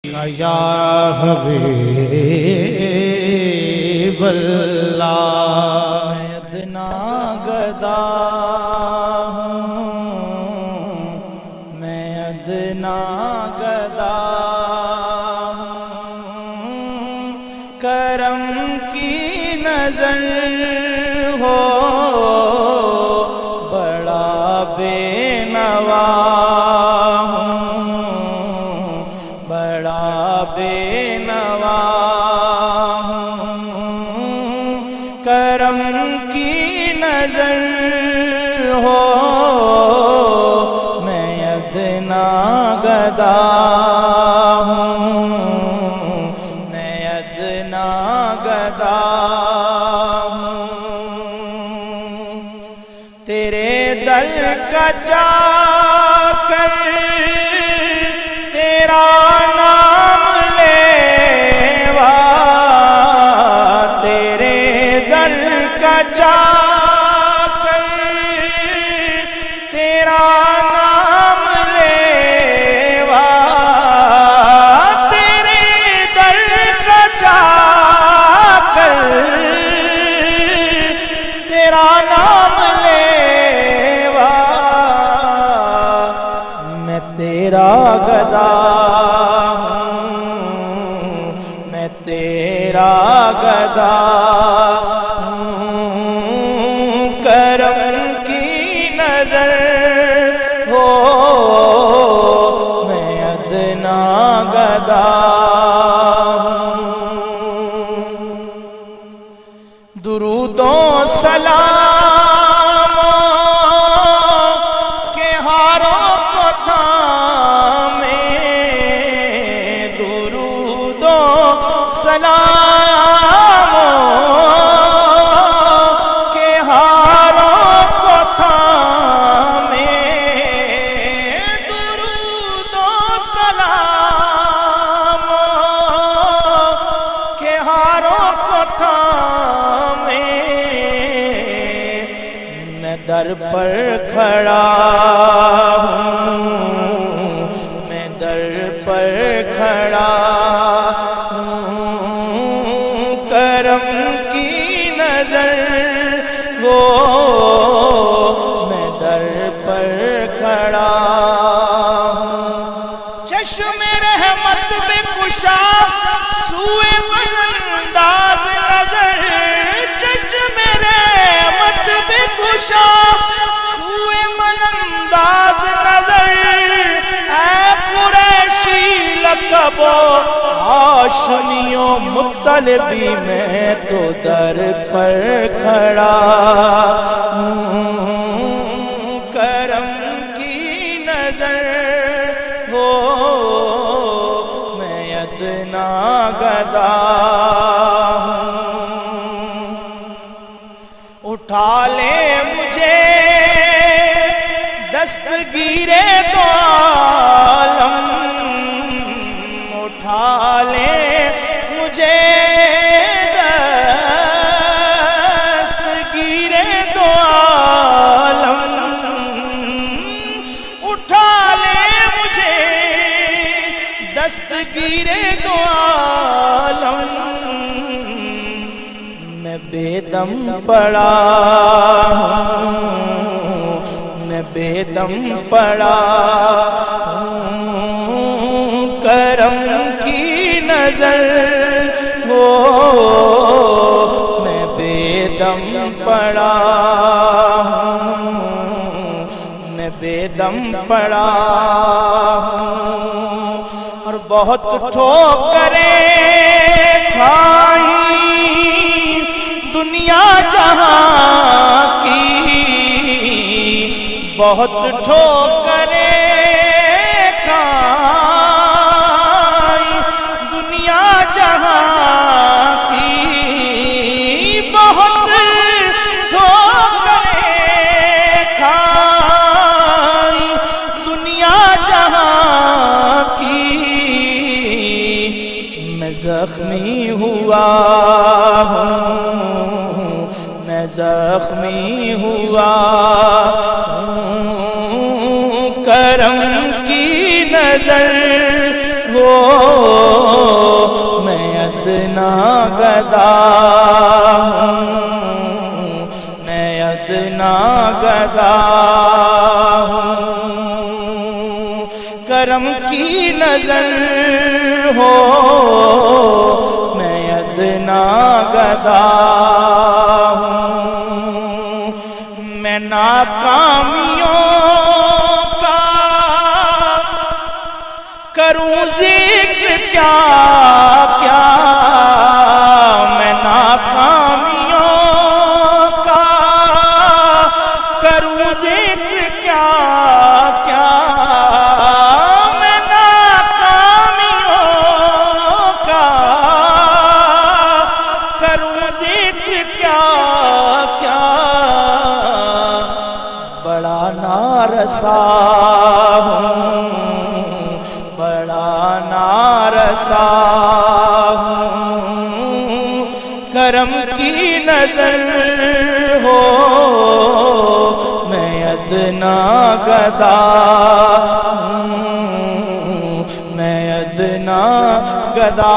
یا حبیب اللہ میں ادنا گدا ہوں، میں ادنا گدا ہوں، کرم کی نظر ہو بڑا بے نوا بے نوا ہوں، کرم کی نظر ہو میں ادنا گدا ہوں، میں ادنا گدا ہوں، تیرے در کا چاکر تیرا چاکر تیرا نام لیوا، تیرے در کا چاکر تیرا نام لیوا، میں تیرا گدا ہوں، میں تیرا گدا درود و سلام کے ہاروں کو تھامے، درود و سلام کے ہاروں کو تھامے، درود و سلام کے ہاروں کو تھامے، میں در پر کھڑا ہوں، میں در پر کھڑا ہوں، کرم کی نظر ہو میں در پر کھڑا ہوں، چشم رحمت میں کشا سوئے انداز نظر، چشم رحمت میں کشا سوئے من انداز نظر، اے قریشی لقب و ہاشمی و مطلبی میں تو در پر کھڑا ہوں، کرم کی نظر ہو میں ادنا گدا ہوں، اٹھا لے مجھے دستگیر دو عالم، اٹھا لے مجھے دستگیر دو عالم، اٹھا لے مجھے دستگیر دو عالم، میں بے دم پڑا ہوں، میں بے دم پڑا ہوں، کرم کی نظر ہو میں بے دم پڑا ہوں، میں بے دم پڑا ہوں، اور بہت ٹھوکریں کھائی دنیا جہاں کی، بہت ٹھوکریں کھائی دنیا جہاں کی، بہت ٹھوکریں کھائی دنیا جہاں کی، میں زخمی ہوا ہوں، میں زخمی ہوا ہوں، کرم کی نظر ہو میں ادنا گدا ہوں میں ادنا گدا ہوں کرم کی نظر ہو میں ادنا گدا ہوں میں ناکامیوں کا کروں ذکر کیا کیا میں ناکامیوں کا کروں ذکر کیا کیا میں ناکامیوں کا کروں ذکر کیا کیا بڑا نارسا ہوں بڑا نارسا ہوں کرم کی نظر ہو میں ادنا گدا ہوں میں ادنا گدا